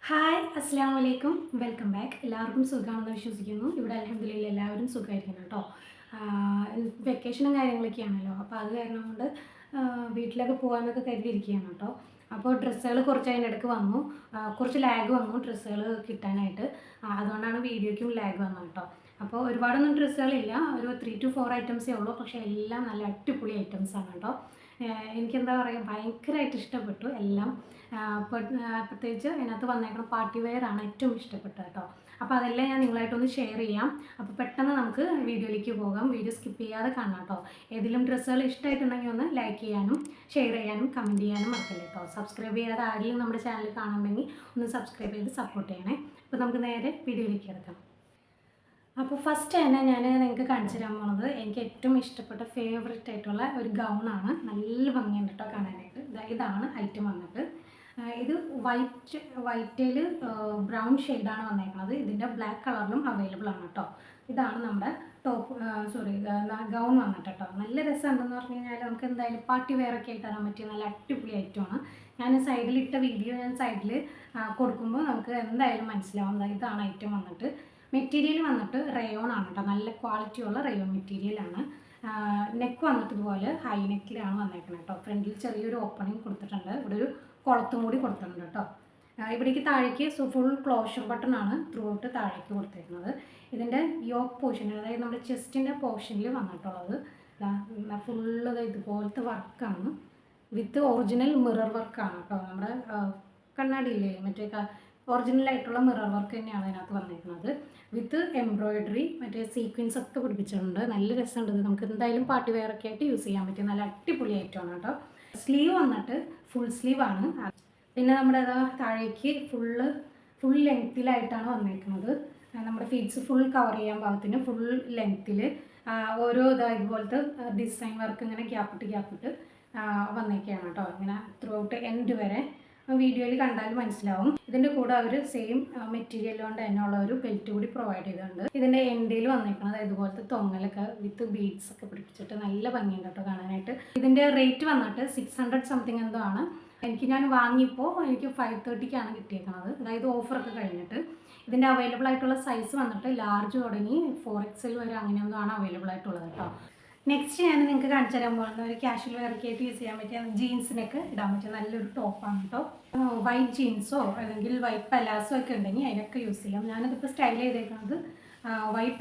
Hi അസ്സാം വലൈക്കും welcome back. എല്ലാവർക്കും സുഖമാണെന്ന് വിശ്വസിക്കുന്നു. ഇവിടെ അൽഹംദുലില്ലാ എല്ലാവരും സുഖമായിരിക്കണം കേട്ടോ. വെക്കേഷനും കാര്യങ്ങളൊക്കെയാണല്ലോ, അപ്പോൾ അത് കാരണം കൊണ്ട് വീട്ടിലൊക്കെ പോകാമെന്നൊക്കെ കരുതിയിരിക്കുകയാണ് കേട്ടോ. അപ്പോൾ ഡ്രസ്സുകൾ കുറച്ച് അതിനിടയ്ക്ക് വന്നു, കുറച്ച് ലാഗ് വന്നു ഡ്രസ്സുകൾ കിട്ടാനായിട്ട്. അതുകൊണ്ടാണ് വീഡിയോയ്ക്കും ലാഗ് വന്നത് കേട്ടോ. അപ്പോൾ ഒരുപാടൊന്നും ഡ്രസ്സുകളില്ല, ഒരു 3 to 4 ഐറ്റംസേ ഉള്ളൂ. പക്ഷേ എല്ലാം നല്ല അടിപൊളി ഐറ്റംസാണ് കേട്ടോ. എനിക്കെന്താ പറയുക, ഭയങ്കരമായിട്ട് ഇഷ്ടപ്പെട്ടു എല്ലാം. പ്രത്യേകിച്ച് അതിനകത്ത് വന്നേക്കുന്ന പാർട്ടി വെയർ ആണ് ഏറ്റവും ഇഷ്ടപ്പെട്ടത് കേട്ടോ. അപ്പോൾ അതെല്ലാം ഞാൻ നിങ്ങളായിട്ടൊന്ന് ഷെയർ ചെയ്യാം. അപ്പോൾ പെട്ടെന്ന് നമുക്ക് വീഡിയോയിലേക്ക് പോകാം. വീഡിയോ സ്കിപ്പ് ചെയ്യാതെ കാണാം കേട്ടോ. ഏതെങ്കിലും ഡ്രസ്സുകൾ ഇഷ്ടമായിട്ടുണ്ടെങ്കിൽ ഒന്ന് ലൈക്ക് ചെയ്യാനും ഷെയർ ചെയ്യാനും കമൻറ്റ് ചെയ്യാനും മറക്കല്ലേ കേട്ടോ. സബ്സ്ക്രൈബ് ചെയ്യാതെ ആരെങ്കിലും നമ്മുടെ ചാനൽ കാണുന്നുണ്ടെങ്കിൽ ഒന്ന് സബ്സ്ക്രൈബ് ചെയ്ത് സപ്പോർട്ട് ചെയ്യണേ. അപ്പോൾ നമുക്ക് നേരെ വീഡിയോയിലേക്ക് കിടക്കാം. അപ്പോൾ ഫസ്റ്റ് തന്നെ ഞാൻ നിങ്ങൾക്ക് കാണിച്ചു തരാൻ പോകുന്നത് എനിക്ക് ഏറ്റവും ഇഷ്ടപ്പെട്ട ഫേവറേറ്റ് ആയിട്ടുള്ള ഒരു ഗൗണാണ്. നല്ല ഭംഗിയുണ്ട് കേട്ടോ കാണാനായിട്ട്. ഇതാണ് ഐറ്റം വന്നിട്ട്. ഇത് വൈറ്റിൽ ബ്രൗൺ ഷെയ്ഡാണ് വന്നേക്കുന്നത്. ഇതിൻ്റെ ബ്ലാക്ക് കളറിലും അവൈലബിൾ ആണ് കേട്ടോ. ഇതാണ് നമ്മുടെ ഗൗൺ വന്നിട്ട് കേട്ടോ. നല്ല രസമുണ്ടെന്ന് പറഞ്ഞു കഴിഞ്ഞാൽ നമുക്ക് എന്തായാലും പാർട്ടി വെയറൊക്കെ ആയിട്ട് തരാൻ പറ്റിയ നല്ല അടിപൊളി ഐറ്റമാണ്. ഞാൻ സൈഡിലിട്ട വീഡിയോ ഞാൻ സൈഡിൽ കൊടുക്കുമ്പോൾ നമുക്ക് എന്തായാലും മനസ്സിലാവും. ഇതാണ് ഐറ്റം വന്നിട്ട്. മെറ്റീരിയൽ വന്നിട്ട് റയോൺ ആണ് കേട്ടോ. നല്ല ക്വാളിറ്റിയുള്ള റയോൺ മെറ്റീരിയലാണ്. നെക്ക് വന്നിട്ട് ഇതുപോലെ ഹൈ നെക്കിലാണ് വന്നേക്കുന്നത് കേട്ടോ. ഫ്രണ്ടിൽ ചെറിയൊരു ഓപ്പണിങ് കൊടുത്തിട്ടുണ്ട്. ഇവിടെ ഒരു കുളത്തും കൂടി കൊടുത്തിട്ടുണ്ട് കേട്ടോ. ഇവിടേക്ക് താഴേക്ക് ഫുൾ ക്ലോഷർ ബട്ടൺ ആണ് ത്രൂ ഔട്ട് താഴേക്ക് കൊടുത്തേക്കുന്നത്. ഇതിൻ്റെ യോക്ക് പോർഷനിൽ, അതായത് നമ്മുടെ ചെസ്റ്റിൻ്റെ പോർഷനിൽ വന്നിട്ടുള്ളത് ഫുള്ള് ഇതുപോലത്തെ വർക്കാണ്. വിത്ത് ഒറിജിനൽ മിറർ വർക്കാണ് കേട്ടോ. നമ്മുടെ കണ്ണാടിയില്ലേ, മറ്റേ ഒറിജിനലായിട്ടുള്ള മിറർ വർക്ക് തന്നെയാണ് അതിനകത്ത് വന്നിരിക്കുന്നത്. വിത്ത് എംബ്രോയിഡറി മറ്റേ സീക്വൻസ് ഒക്കെ പിടിപ്പിച്ചിട്ടുണ്ട്. നല്ല രസമുണ്ട്. നമുക്ക് എന്തായാലും പാർട്ടി വെയറൊക്കെ ആയിട്ട് യൂസ് ചെയ്യാൻ പറ്റിയ നല്ല അടിപൊളി ഐറ്റമാണ് കേട്ടോ. സ്ലീവ് വന്നിട്ട് ഫുൾ സ്ലീവ് ആണ്. പിന്നെ നമ്മുടെ താഴേക്ക് ഫുൾ ലെങ്ത്തിലായിട്ടാണ് വന്നിരിക്കുന്നത്. നമ്മുടെ ഫീറ്റ്സ് ഫുൾ കവർ ചെയ്യാൻ പാകത്തിന് ഫുൾ ലെങ്ത്തിൽ ഓരോ ഇതുപോലത്തെ ഡിസൈൻ വർക്ക് ഇങ്ങനെ ഗ്യാപ്പിട്ട് വന്നേക്കാണ് കേട്ടോ. ഇങ്ങനെ ത്രൂ ഔട്ട് എൻഡ് വരെ വീഡിയോയിൽ കണ്ടാൽ മനസ്സിലാവും. ഇതിൻ്റെ കൂടെ അവർ സെയിം മെറ്റീരിയൽ കൊണ്ട് തന്നെ ഉള്ള ഒരു ബെൽറ്റ് കൂടി പ്രൊവൈഡ് ചെയ്തിട്ടുണ്ട്. ഇതിൻ്റെ എൻഡിൽ വന്നിരിക്കുന്നത് ഇതുപോലത്തെ തൊങ്ങലൊക്കെ വിത്ത് ബീഡ്സ് ഒക്കെ പിടിപ്പിച്ചിട്ട് നല്ല ഭംഗിയുണ്ട് കേട്ടോ കാണാനായിട്ട്. ഇതിൻ്റെ റേറ്റ് വന്നിട്ട് 600 സംതിങ് എന്തോ ആണ്. ഞാൻ വാങ്ങിയപ്പോൾ എനിക്ക് 530ക്കാണ് കിട്ടിയേക്കുന്നത്, അതായത് ഓഫറൊക്കെ കഴിഞ്ഞിട്ട്. ഇതിൻ്റെ അവൈലബിൾ ആയിട്ടുള്ള സൈസ് വന്നിട്ട് ലാർജ് തുടങ്ങി 4XL വരെ അങ്ങനെ എന്തോ ആണ് അവൈലബിൾ ആയിട്ടുള്ളത് കേട്ടോ. നെക്സ്റ്റ് ഞാൻ നിങ്ങൾക്ക് കാണിച്ചു തരാൻ പോകുന്നത് ഒരു ക്യാഷ്വൽ വെയറൊക്കെ ആയിട്ട് യൂസ് ചെയ്യാൻ പറ്റിയ ജീൻസിനൊക്കെ ഇടാൻ പറ്റിയ നല്ലൊരു ടോപ്പാണ് കേട്ടോ. വൈറ്റ് ജീൻസോ അല്ലെങ്കിൽ വൈറ്റ് പലാസോ ഒക്കെ ഉണ്ടെങ്കിൽ അതിനൊക്കെ യൂസ് ചെയ്യാം. ഞാനിതിപ്പോൾ സ്റ്റൈൽ ചെയ്തേക്കുന്നത് വൈറ്റ്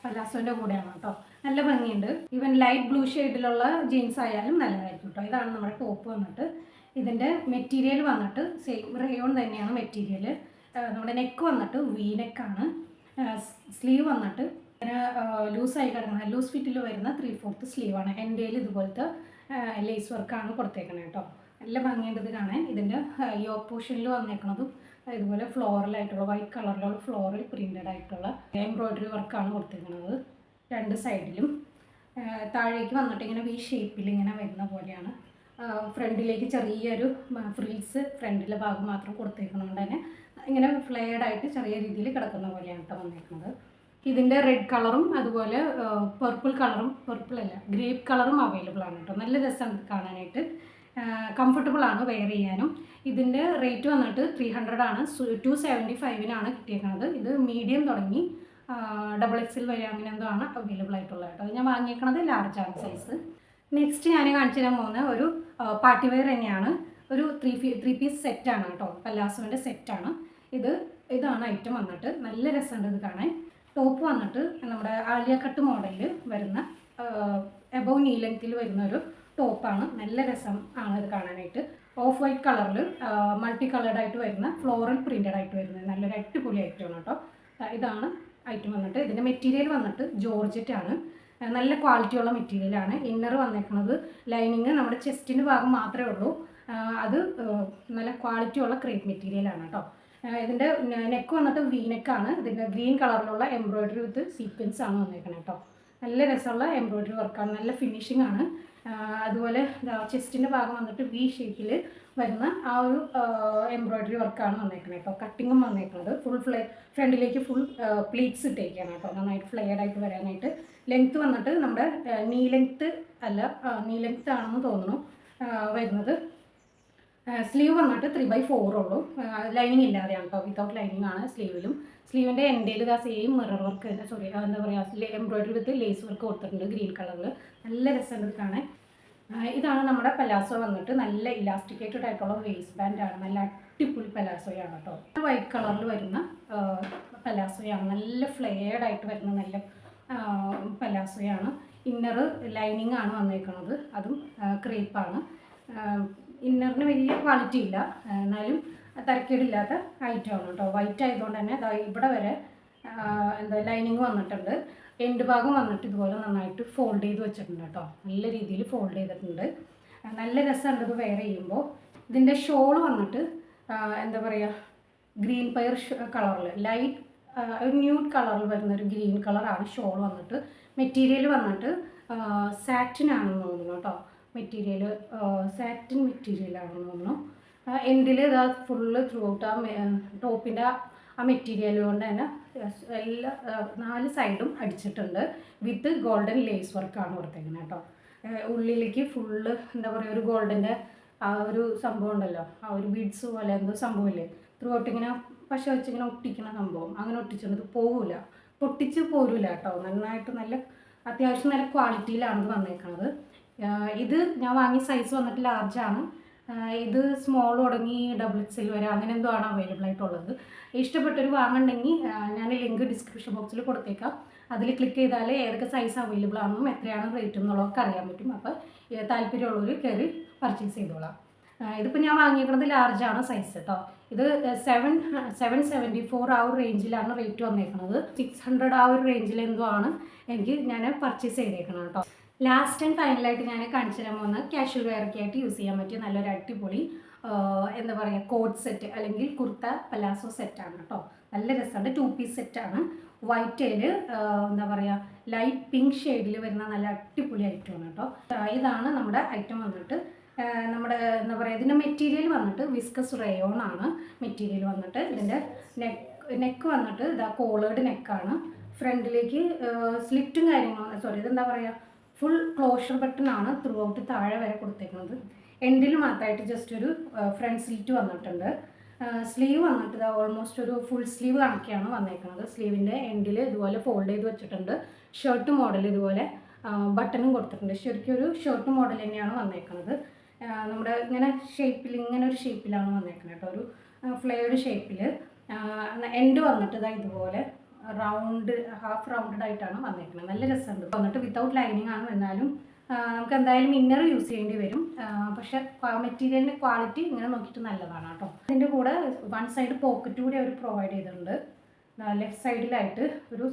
പലാസോൻ്റെ കൂടെയാണ് കേട്ടോ. നല്ല ഭംഗിയുണ്ട്. ഈവൻ ലൈറ്റ് ബ്ലൂ ഷെയ്ഡിലുള്ള ജീൻസ് ആയാലും നല്ലതായിരിക്കും കേട്ടോ. ഇതാണ് നമ്മുടെ ടോപ്പ് വന്നിട്ട്. ഇതിൻ്റെ മെറ്റീരിയൽ വന്നിട്ട് സെയിം റയോൺ തന്നെയാണ് മെറ്റീരിയൽ. നമ്മുടെ നെക്ക് വന്നിട്ട് വി നെക്കാണ്. സ്ലീവ് വന്നിട്ട് ലൂസായി കിടക്കുന്ന ലൂസ് ഫിറ്റിൽ വരുന്ന 3/4 സ്ലീവാണ്. എൻ്റെ ഇതുപോലത്തെ ലേസ് വർക്കാണ് കൊടുത്തേക്കുന്നത് കേട്ടോ. നല്ല ഭംഗിയുണ്ട് ഇത് കാണാൻ. ഇതിൻ്റെ യോക്ക് പോർഷനിൽ വന്നേക്കുന്നതും ഇതുപോലെ ഫ്ലോറലായിട്ടുള്ള വൈറ്റ് കളറിലുള്ള ഫ്ലോറൽ പ്രിൻറ്റഡ് ആയിട്ടുള്ള എംബ്രോയ്ഡറി വർക്കാണ് കൊടുത്തേക്കുന്നത് രണ്ട് സൈഡിലും. താഴേക്ക് വന്നിട്ട് ഇങ്ങനെ വി ഷേപ്പിൽ ഇങ്ങനെ വരുന്ന പോലെയാണ്. ഫ്രണ്ടിലേക്ക് ചെറിയൊരു ഫ്രിൽസ് ഫ്രണ്ടിലെ ഭാഗം മാത്രം കൊടുത്തേക്കുന്നതുകൊണ്ട് തന്നെ ഇങ്ങനെ ഫ്ലെയർഡായിട്ട് ചെറിയ രീതിയിൽ കിടക്കുന്ന പോലെയാണ് കേട്ടോ വന്നേക്കുന്നത്. ഇതിൻ്റെ റെഡ് കളറും അതുപോലെ ഗ്രേപ്പ് കളറും അവൈലബിൾ ആണ് കേട്ടോ. നല്ല രസമാണ് കാണാനായിട്ട്. കംഫർട്ടബിൾ ആണ് വെയർ ചെയ്യാനും. ഇതിൻ്റെ റേറ്റ് വന്നിട്ട് 300 ആണ്. 275-നാണ് കിട്ടിയേക്കുന്നത്. ഇത് മീഡിയം തുടങ്ങി XXL വരെ അങ്ങനെ എന്തോ ആണ് അവൈലബിൾ ആയിട്ടുള്ളത് കേട്ടോ. ഞാൻ വാങ്ങിയേക്കുന്നത് ലാർജാണ് സൈസ്. നെക്സ്റ്റ് ഞാൻ കാണിച്ചു തരാൻ പോകുന്ന ഒരു പാർട്ടി വെയർ തന്നെയാണ്. ഒരു 3 പീസ് സെറ്റാണ് കേട്ടോ. പല്ലാസോൻ്റെ സെറ്റാണ് ഇതാണ് ഐറ്റം വന്നിട്ട്. നല്ല രസമുണ്ട് ഇത് കാണാൻ. ടോപ്പ് വന്നിട്ട് നമ്മുടെ ആലിയ കട്ട് മോഡലിൽ വരുന്ന എബവ് നീ ലെങ്ത്തിൽ വരുന്ന ഒരു ടോപ്പാണ്. നല്ല രസം ആണ് ഇത് കാണാനായിട്ട്. ഓഫ് വൈറ്റ് കളറിൽ മൾട്ടി കളേർഡായിട്ട് വരുന്ന ഫ്ലോറൽ പ്രിൻറ്റഡ് ആയിട്ട് വരുന്നത് നല്ലൊരു അടിപൊളി ഐറ്റമാണ് കേട്ടോ. ഇതാണ് ഐറ്റം വന്നിട്ട്. ഇതിൻ്റെ മെറ്റീരിയൽ വന്നിട്ട് ജോർജറ്റ് ആണ്. നല്ല ക്വാളിറ്റിയുള്ള മെറ്റീരിയലാണ്. ഇന്നർ വന്നേക്കുന്നത് ലൈനിങ് നമ്മുടെ ചെസ്റ്റിൻ്റെ ഭാഗം മാത്രമേ ഉള്ളൂ. അത് നല്ല ക്വാളിറ്റിയുള്ള ക്രേപ്പ് മെറ്റീരിയലാണ് കേട്ടോ. ഇതിൻ്റെ നെക്ക് വന്നിട്ട് വി നെക്കാണ്. ഇതിൻ്റെ ഗ്രീൻ കളറിലുള്ള എംബ്രോയ്ഡറി വിത്ത് സീക്വൻസ് ആണ് വന്നേക്കുന്നത് കേട്ടോ. നല്ല രസമുള്ള എംബ്രോയ്ഡറി വർക്കാണ്. നല്ല ഫിനിഷിംഗ് ആണ്. അതുപോലെ ചെസ്റ്റിൻ്റെ ഭാഗം വന്നിട്ട് വി ഷേപ്പിൽ വരുന്ന ആ ഒരു എംബ്രോയ്ഡറി വർക്കാണ് വന്നേക്കുന്നത് കേട്ടോ. കട്ടിങ്ങും വന്നേക്കുന്നത് ഫ്രണ്ടിലേക്ക് ഫുൾ പ്ലീറ്റ്സ് ഇട്ടേക്കാണ് കേട്ടോ. നന്നായിട്ട് ഫ്ലെയർഡായിട്ട് വരാനായിട്ട്. ലെങ്ത്ത് വന്നിട്ട് നമ്മുടെ നീ ലെങ്ത്ത് ആണെന്ന് തോന്നുന്നു വരുന്നത്. സ്ലീവ് വന്നിട്ട് 3/4 ഉള്ളൂ. ലൈനിങ് ഇല്ലാതെയാണ് കേട്ടോ, വിത്തൗട്ട് ലൈനിങ് ആണ് സ്ലീവിലും. സ്ലീവിൻ്റെ എൻഡേൽ ഇതാ സെയിം മിറർ വർക്ക്, സോറി എന്താ പറയുക, എംബ്രോയിഡറി വിത്ത് ലേസ് വർക്ക് കൊടുത്തിട്ടുണ്ട് ഗ്രീൻ കളറിൽ. നല്ല രസമുണ്ട് കാണാൻ. ഇതാണ് നമ്മുടെ പലാസോ വന്നിട്ട്. നല്ല ഇലാസ്റ്റിക്കേറ്റഡ് ആയിട്ടുള്ള വേസ്റ്റ് ബാൻഡാണ്. നല്ല അടിപൊളി പലാസോയാണ് കേട്ടോ. വൈറ്റ് കളറിൽ വരുന്ന പലാസോയാണ്. നല്ല ഫ്ലെയർഡ് ആയിട്ട് വരുന്ന നല്ല പലാസോയാണ്. ഇന്നർ ലൈനിങ് ആണ് വന്നേക്കുന്നത്, അതും ക്രേപ്പാണ്. ഇന്നറിന് വലിയ ക്വാളിറ്റി ഇല്ല, എന്നാലും തരക്കേടില്ലാത്ത ഐറ്റമാണ് കേട്ടോ. വൈറ്റ് ആയതുകൊണ്ട് തന്നെ ഇവിടെ വരെ എന്താ ലൈനിങ് വന്നിട്ടുണ്ട്. എൻഡ് ഭാഗം വന്നിട്ട് ഇതുപോലെ നന്നായിട്ട് ഫോൾഡ് ചെയ്ത് വെച്ചിട്ടുണ്ട് കേട്ടോ. നല്ല രീതിയിൽ ഫോൾഡ് ചെയ്തിട്ടുണ്ട്. നല്ല രസമുണ്ട് ഇത് വെയർ ചെയ്യുമ്പോൾ. ഇതിൻ്റെ ഷോൾ വന്നിട്ട് എന്താ പറയുക, ഗ്രീൻ പയർ കളറിൽ ലൈറ്റ് ന്യൂഡ് കളറിൽ വരുന്നൊരു ഗ്രീൻ കളറാണ് ഷോൾ വന്നിട്ട്. മെറ്റീരിയൽ വന്നിട്ട് സാറ്റിനാണെന്ന് തോന്നുന്നു കേട്ടോ. മെറ്റീരിയൽ സാറ്റിൻ മെറ്റീരിയലാണെന്ന് തോന്നുന്നു. എൻഡിൽ ഇതാ ഫുള്ള് ത്രൂ ഔട്ട് ടോപ്പിൻ്റെ ആ മെറ്റീരിയൽ കൊണ്ട് തന്നെ എല്ലാ 4 സൈഡും അടിച്ചിട്ടുണ്ട്. വിത്ത് ഗോൾഡൻ ലേസ് വർക്കാണ് കൊടുത്തേക്കുന്നത് കേട്ടോ. ഉള്ളിലേക്ക് ഫുള്ള് എന്താ പറയുക, ഒരു ഗോൾഡൻ്റെ ആ ഒരു സംഭവം ഉണ്ടല്ലോ, ആ ഒരു ബീഡ്സ് പോലെ എന്തോ സംഭവമില്ലേ, ത്രൂ ഔട്ട് ഇങ്ങനെ പശ വെച്ചിങ്ങനെ ഒട്ടിക്കുന്ന സംഭവം, അങ്ങനെ ഒട്ടിച്ചിട്ട് പോവില്ല, പൊട്ടിച്ച് പോരില്ല കേട്ടോ. നന്നായിട്ട് നല്ല അത്യാവശ്യം നല്ല ക്വാളിറ്റിയിലാണ് ഇത് വന്നേക്കുന്നത്. ഇത് ഞാൻ വാങ്ങിയ സൈസ് വന്നിട്ട് ലാർജാണ്. ഇത് സ്മോൾ തുടങ്ങി XXL വരെ അങ്ങനെ എന്തോ ആണ് അവൈലബിൾ ആയിട്ടുള്ളത്. ഇഷ്ടപ്പെട്ടൊരു വാങ്ങുന്നുണ്ടെങ്കിൽ ഞാൻ ലിങ്ക് ഡിസ്ക്രിപ്ഷൻ ബോക്സിൽ കൊടുത്തേക്കാം. അതിൽ ക്ലിക്ക് ചെയ്താൽ ഏതൊക്കെ സൈസ് അവൈലബിൾ ആണെന്നും എത്രയാണ് റേറ്റ് എന്നുള്ളതൊക്കെ അറിയാൻ പറ്റും. അപ്പോൾ താല്പര്യമുള്ളവർ കയറി പർച്ചേസ് ചെയ്തോളാം. ഇതിപ്പോൾ ഞാൻ വാങ്ങിയിരിക്കുന്നത് ലാർജാണ് സൈസ് കേട്ടോ. ഇത് 774 ആ ഒരു റേഞ്ചിലാണ് റേറ്റ് വന്നേക്കുന്നത്. 600 ആ ഒരു റേഞ്ചിൽ എന്തോ ആണ് ഞാൻ പർച്ചേസ് ചെയ്തേക്കണം കേട്ടോ. ലാസ്റ്റ് ആൻഡ് ഫൈനലായിട്ട് ഞാൻ കാണിച്ചു തരാൻ പോകുന്ന കാഷ്വൽ വെയറൊക്കെ ആയിട്ട് യൂസ് ചെയ്യാൻ പറ്റിയ നല്ലൊരു അടിപൊളി എന്താ പറയുക, കോട്ട് സെറ്റ് അല്ലെങ്കിൽ കുർത്ത പലാസോ സെറ്റാണ് കേട്ടോ. നല്ല രസമുണ്ട്. 2 പീസ് സെറ്റാണ്. വൈറ്റിൽ എന്താ പറയുക, ലൈറ്റ് പിങ്ക് ഷെയ്ഡിൽ വരുന്ന നല്ല അടിപൊളി ഐറ്റമാണ് കേട്ടോ. ഇതാണ് നമ്മുടെ ഐറ്റം വന്നിട്ട്. നമ്മുടെ എന്താ പറയുക, ഇതിൻ്റെ മെറ്റീരിയൽ വന്നിട്ട് വിസ്കസ് റയോൺ ആണ് മെറ്റീരിയൽ വന്നിട്ട്. ഇതിൻ്റെ നെക്ക് വന്നിട്ട് ഇതാ കോളേർഡ് നെക്കാണ്. ഫ്രണ്ടിലേക്ക് സ്ലിറ്റും കാര്യങ്ങളും, സോറി ഇതെന്താ പറയുക, ഫുൾ ക്ലോഷർ ബട്ടണാണ് ത്രൂ ഔട്ട് താഴെ വരെ കൊടുത്തേക്കുന്നത്. എൻഡിൽ മാത്രമായിട്ട് ജസ്റ്റ് ഒരു ഫ്രണ്ട് സ്ലിറ്റ് വന്നിട്ടുണ്ട്. സ്ലീവ് വന്നിട്ട് ഇത് ഓൾമോസ്റ്റ് ഒരു ഫുൾ സ്ലീവ് കണക്കെയാണ് വന്നേക്കുന്നത്. സ്ലീവിൻ്റെ എൻഡിൽ ഇതുപോലെ ഫോൾഡ് ചെയ്ത് വെച്ചിട്ടുണ്ട്. ഷർട്ട് മോഡൽ ഇതുപോലെ ബട്ടണും കൊടുത്തിട്ടുണ്ട്. ശരിക്കും ഒരു ഷർട്ട് മോഡൽ തന്നെയാണ് വന്നേക്കുന്നത്. നമ്മുടെ ഇങ്ങനെ ഷേപ്പിൽ, ഇങ്ങനെ ഒരു ഷേപ്പിലാണ് വന്നേക്കുന്നത് കേട്ടോ. ഒരു ഫ്ലെയർഡ് ഷേപ്പിൽ. എൻഡ് വന്നിട്ട് ഇതാ ഇതുപോലെ റൗണ്ട്, ഹാഫ് റൗണ്ടഡ് ആയിട്ടാണ് വന്നേക്കുന്നത്. നല്ല രസമുണ്ട്. വന്നിട്ട് വിത്തൗട്ട് ലൈനിങ് ആണ്. എന്നാലും നമുക്ക് എന്തായാലും ഇന്നർ യൂസ് ചെയ്യേണ്ടി വരും. പക്ഷെ മെറ്റീരിയലിൻ്റെ ക്വാളിറ്റി ഇങ്ങനെ നോക്കിയിട്ട് നല്ലതാണ് കേട്ടോ. ഇതിൻ്റെ കൂടെ 1 സൈഡ് പോക്കറ്റ് കൂടി അവർ പ്രൊവൈഡ് ചെയ്തിട്ടുണ്ട്. ലെഫ്റ്റ് സൈഡിലായിട്ട് ഒരു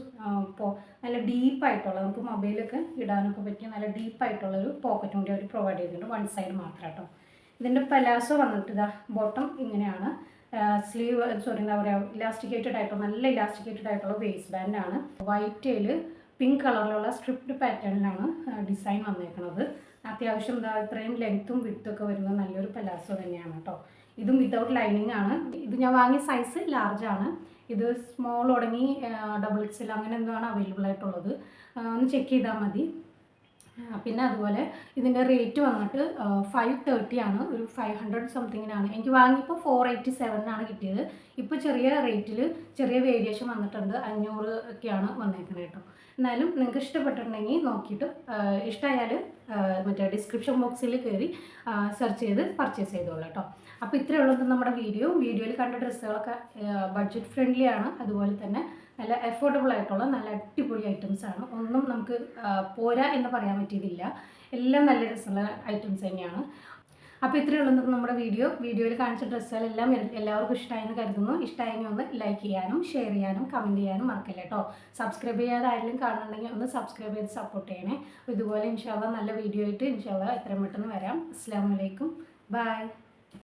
നല്ല ഡീപ്പായിട്ടുള്ള, നമുക്ക് മൊബൈലൊക്കെ ഇടാനൊക്കെ പറ്റിയ നല്ല ഡീപ്പായിട്ടുള്ളൊരു പോക്കറ്റും കൂടി അവർ പ്രൊവൈഡ് ചെയ്തിട്ടുണ്ട്. 1 സൈഡ് മാത്രം കേട്ടോ. ഇതിൻ്റെ പലാസോ വന്നിട്ട് ഇതാ ബോട്ടം ഇങ്ങനെയാണ്. സ്ലീവ് സോറി എന്താ പറയുക, ഇലാസ്റ്റിക്കേറ്റഡ് ആയിട്ടുള്ള നല്ല ഇലാസ്റ്റിക്കേറ്റഡ് ആയിട്ടുള്ള വേസ്റ്റ് ബാൻഡാണ്. വൈറ്റിൽ പിങ്ക് കളറിലുള്ള സ്ട്രിപ്ഡ് പാറ്റേണിലാണ് ഡിസൈൻ വന്നേക്കുന്നത്. അത്യാവശ്യം എന്താ ഇത്രയും ലെങ്ത്തും വിഡ്ത്തൊക്കെ വരുന്ന നല്ലൊരു പലാസോ തന്നെയാണ് കേട്ടോ. ഇതും വിത്തൗട്ട് ലൈനിങ് ആണ്. ഇത് ഞാൻ വാങ്ങിയ സൈസ് ലാർജാണ്. ഇത് സ്മോൾ തുടങ്ങി XXL അങ്ങനെ എന്തോ ആണ് അവൈലബിൾ ആയിട്ടുള്ളത്. ഒന്ന് ചെക്ക് ചെയ്താൽ മതി. പിന്നെ അതുപോലെ ഇതിൻ്റെ റേറ്റ് വന്നിട്ട് 530 ആണ്. ഒരു 500 സംതിങ്ങിനാണ് എനിക്ക് വാങ്ങിയപ്പോൾ. 487 കിട്ടിയത്. ഇപ്പോൾ ചെറിയ റേറ്റിൽ ചെറിയ വേരിയേഷൻ വന്നിട്ടുണ്ട്. 500 ഒക്കെയാണ് വന്നേക്കുന്നത് കേട്ടോ. എന്നാലും നിങ്ങൾക്ക് ഇഷ്ടപ്പെട്ടിട്ടുണ്ടെങ്കിൽ നോക്കിയിട്ട് ഇഷ്ടമായാൽ മറ്റേ ഡിസ്ക്രിപ്ഷൻ ബോക്സിൽ കയറി സെർച്ച് ചെയ്ത് പർച്ചേസ് ചെയ്തോളൂ കേട്ടോ. അപ്പോൾ ഇത്രയേ ഉള്ളൂ നമ്മുടെ വീഡിയോയിൽ കണ്ട ഡ്രസ്സുകളൊക്കെ ബഡ്ജറ്റ് ഫ്രണ്ട്ലി ആണ്. അതുപോലെ തന്നെ നല്ല അഫോർഡബിൾ ആയിട്ടുള്ള നല്ല അടിപൊളി ഐറ്റംസ് ആണ്. ഒന്നും നമുക്ക് പോരാ എന്ന് പറയാൻ പറ്റിയതില്ല. എല്ലാം നല്ല രസമുള്ള ഐറ്റംസ് തന്നെയാണ്. അപ്പോൾ ഇത്രയേ ഉള്ളൂ നമ്മുടെ വീഡിയോയിൽ കാണിച്ച ഡ്രസ്സുകളെല്ലാം എല്ലാവർക്കും ഇഷ്ടമായെന്ന് കരുതുന്നു. ഇഷ്ടമായെങ്കിൽ ഒന്ന് ലൈക്ക് ചെയ്യാനും ഷെയർ ചെയ്യാനും കമൻറ്റ് ചെയ്യാനും മറക്കില്ല കേട്ടോ. സബ്സ്ക്രൈബ് ചെയ്യാതെ ആരെങ്കിലും കാണുന്നുണ്ടെങ്കിൽ ഒന്ന് സബ്സ്ക്രൈബ് ചെയ്ത് സപ്പോർട്ട് ചെയ്യണേ. അപ്പോൾ ഇതുപോലെ ഇൻഷാ അല്ലാഹ് നല്ല വീഡിയോ ആയിട്ട് ഇൻഷാ അല്ലാഹ് എത്രയും പെട്ടെന്ന് വരാം. അസ്സലാമു അലൈക്കും. ബൈ.